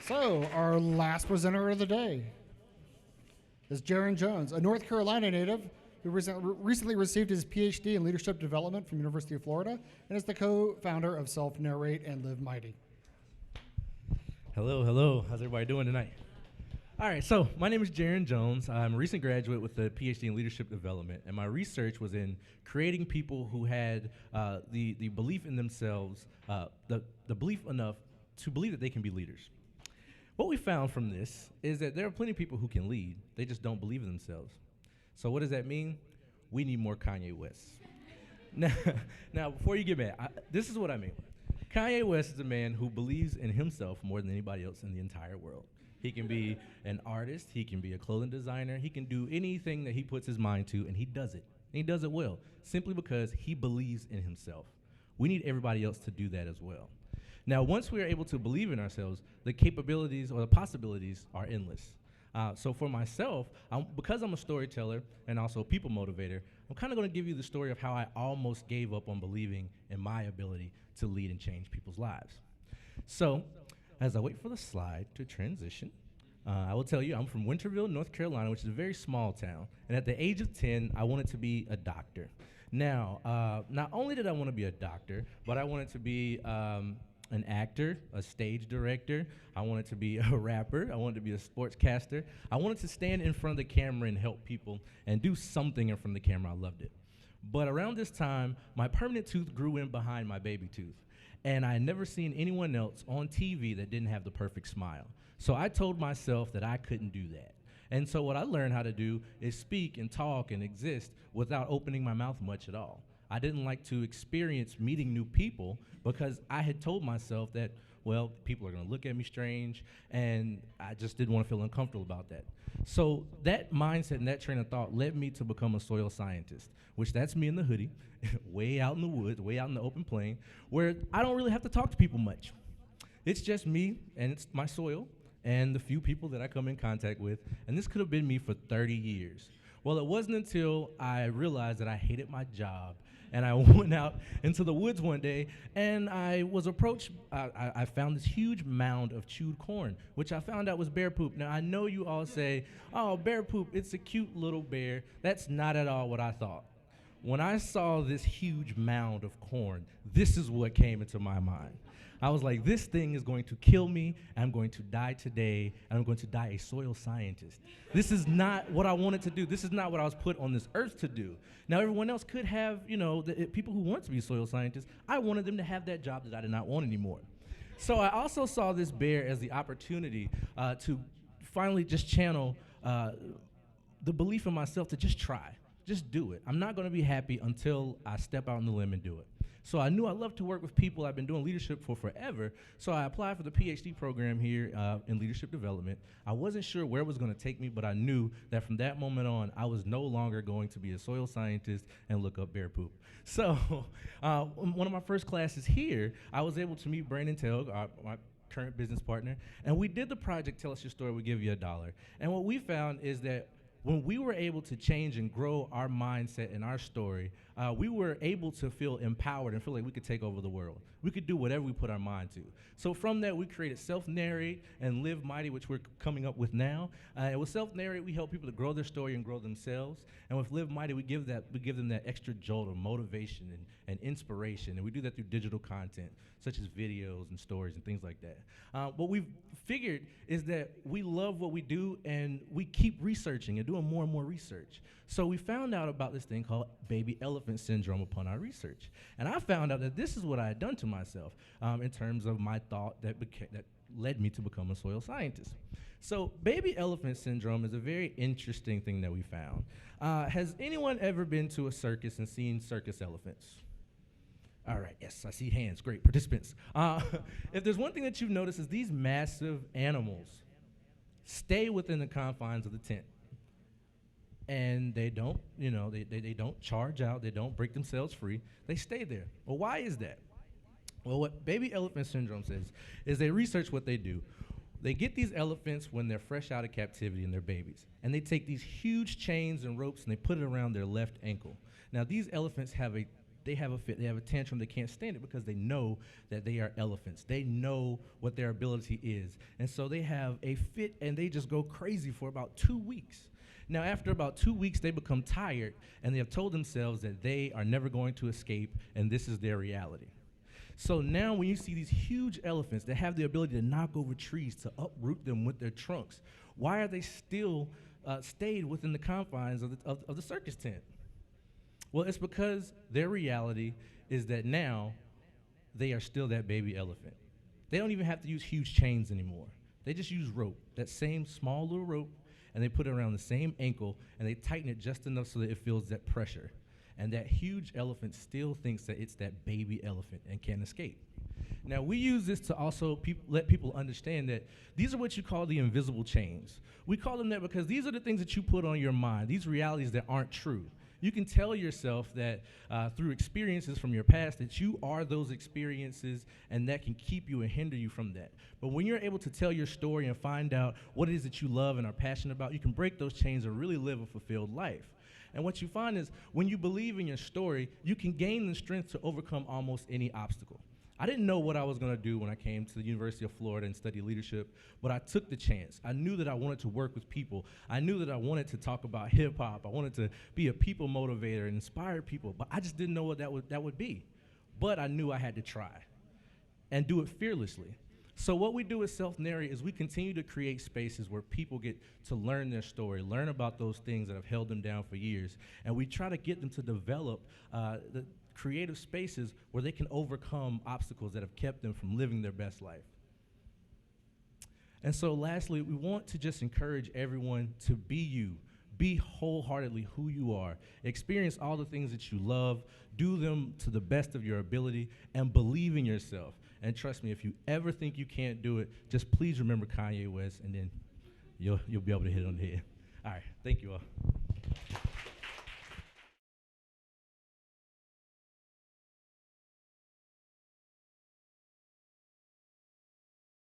So, our last presenter of the day is Jaron Jones, a North Carolina native who recently received his PhD in leadership development from University of Florida and is the co-founder of Self Narrate and Live Mighty. Hello, hello. How's everybody doing tonight? All right, so my name is Jaron Jones. I'm a recent graduate with a PhD in leadership development, and my research was in creating people who had the belief in themselves, the belief enough to believe that they can be leaders. What we found from this is that there are plenty of people who can lead, they just don't believe in themselves. So what does that mean? We need more Kanye West. Now, before you get mad, this is what I mean. Kanye West is a man who believes in himself more than anybody else in the entire world. He can be an artist, he can be a clothing designer, he can do anything that he puts his mind to, and he does it. And he does it well, simply because he believes in himself. We need everybody else to do that as well. Now, once we are able to believe in ourselves, the capabilities or the possibilities are endless. So for myself, because I'm a storyteller and also a people motivator, I'm kind of going to give you the story of how I almost gave up on believing in my ability to lead and change people's lives. So as I wait for the slide to transition, I will tell you I'm from Winterville, North Carolina, which is a very small town. And at the age of 10, I wanted to be a doctor. Now, not only did I want to be a doctor, but I wanted to be an actor, a stage director. I wanted to be a rapper. I wanted to be a sportscaster. I wanted to stand in front of the camera and help people and do something in front of the camera. I loved it. But around this time, my permanent tooth grew in behind my baby tooth. And I had never seen anyone else on TV that didn't have the perfect smile. So I told myself that I couldn't do that. And so what I learned how to do is speak and talk and exist without opening my mouth much at all. I didn't like to experience meeting new people because I had told myself that, well, people are going to look at me strange, and I just didn't want to feel uncomfortable about that. So that mindset and that train of thought led me to become a soil scientist, which that's me in the hoodie, way out in the woods, way out in the open plain, where I don't really have to talk to people much. It's just me, and it's my soil, and the few people that I come in contact with, and this could have been me for 30 years. Well, it wasn't until I realized that I hated my job and I went out into the woods one day and I was approached, I found this huge mound of chewed corn, which I found out was bear poop. Now, I know you all say, oh, bear poop, it's a cute little bear. That's not at all what I thought. When I saw this huge mound of corn, this is what came into my mind. I was like, this thing is going to kill me. I'm going to die today, and I'm going to die a soil scientist. This is not what I wanted to do. This is not what I was put on this earth to do. Now, everyone else could have, people who want to be soil scientists. I wanted them to have that job that I did not want anymore. So I also saw this bear as the opportunity to finally just channel the belief in myself to just try. Just do it. I'm not going to be happy until I step out on the limb and do it. So I knew I loved to work with people. I've been doing leadership for forever. So I applied for the PhD program here in leadership development. I wasn't sure where it was going to take me, but I knew that from that moment on, I was no longer going to be a soil scientist and look up bear poop. So one of my first classes here, I was able to meet Brandon Tell, my current business partner, and we did the project Tell Us Your Story, We Give You $1. And what we found is that when we were able to change and grow our mindset and our story, we were able to feel empowered and feel like we could take over the world. We could do whatever we put our mind to. So from that, we created Self Narrate and Live Mighty, which we're coming up with now. And with Self Narrate, we help people to grow their story and grow themselves. And with Live Mighty, we give them that extra jolt of motivation and inspiration. And we do that through digital content, such as videos and stories and things like that. What we've figured is that we love what we do, and we keep researching and doing more and more research. So we found out about this thing called baby elephant syndrome upon our research. And I found out that this is what I had done to myself in terms of my thought that led me to become a soil scientist. So baby elephant syndrome is a very interesting thing that we found. Has anyone ever been to a circus and seen circus elephants? All right, yes, I see hands, great, participants. If there's one thing that you've noticed is these massive animals stay within the confines of the tent. And they don't, they don't charge out, they don't break themselves free, they stay there. Well, why is that? Well, what baby elephant syndrome says is they research what they do. They get these elephants when they're fresh out of captivity and they're babies, and they take these huge chains and ropes and they put it around their left ankle. Now, these elephants have a they have a fit, they have a tantrum, they can't stand it because they know that they are elephants. They know what their ability is. And so they have a fit and they just go crazy for about 2 weeks. Now, after about 2 weeks, they become tired and they have told themselves that they are never going to escape and this is their reality. So now when you see these huge elephants that have the ability to knock over trees, to uproot them with their trunks, why are they still stayed within the confines of the circus tent? Well, it's because their reality is that now they are still that baby elephant. They don't even have to use huge chains anymore. They just use rope, that same small little rope, and they put it around the same ankle, and they tighten it just enough so that it feels that pressure. And that huge elephant still thinks that it's that baby elephant and can't escape. Now, we use this to also let people understand that these are what you call the invisible chains. We call them that because these are the things that you put on your mind, these realities that aren't true. You can tell yourself that through experiences from your past that you are those experiences, and that can keep you and hinder you from that. But when you're able to tell your story and find out what it is that you love and are passionate about, you can break those chains and really live a fulfilled life. And what you find is when you believe in your story, you can gain the strength to overcome almost any obstacle. I didn't know what I was going to do when I came to the University of Florida and studied leadership, but I took the chance. I knew that I wanted to work with people. I knew that I wanted to talk about hip hop. I wanted to be a people motivator and inspire people, but I just didn't know what that would be. But I knew I had to try and do it fearlessly. So what we do at Self Narrate is we continue to create spaces where people get to learn their story, learn about those things that have held them down for years, and we try to get them to develop the creative spaces where they can overcome obstacles that have kept them from living their best life. And so lastly, we want to just encourage everyone to be you. Be wholeheartedly who you are. Experience all the things that you love. Do them to the best of your ability and believe in yourself. And trust me, if you ever think you can't do it, just please remember Kanye West, and then you'll be able to hit it on the head. All right, thank you all.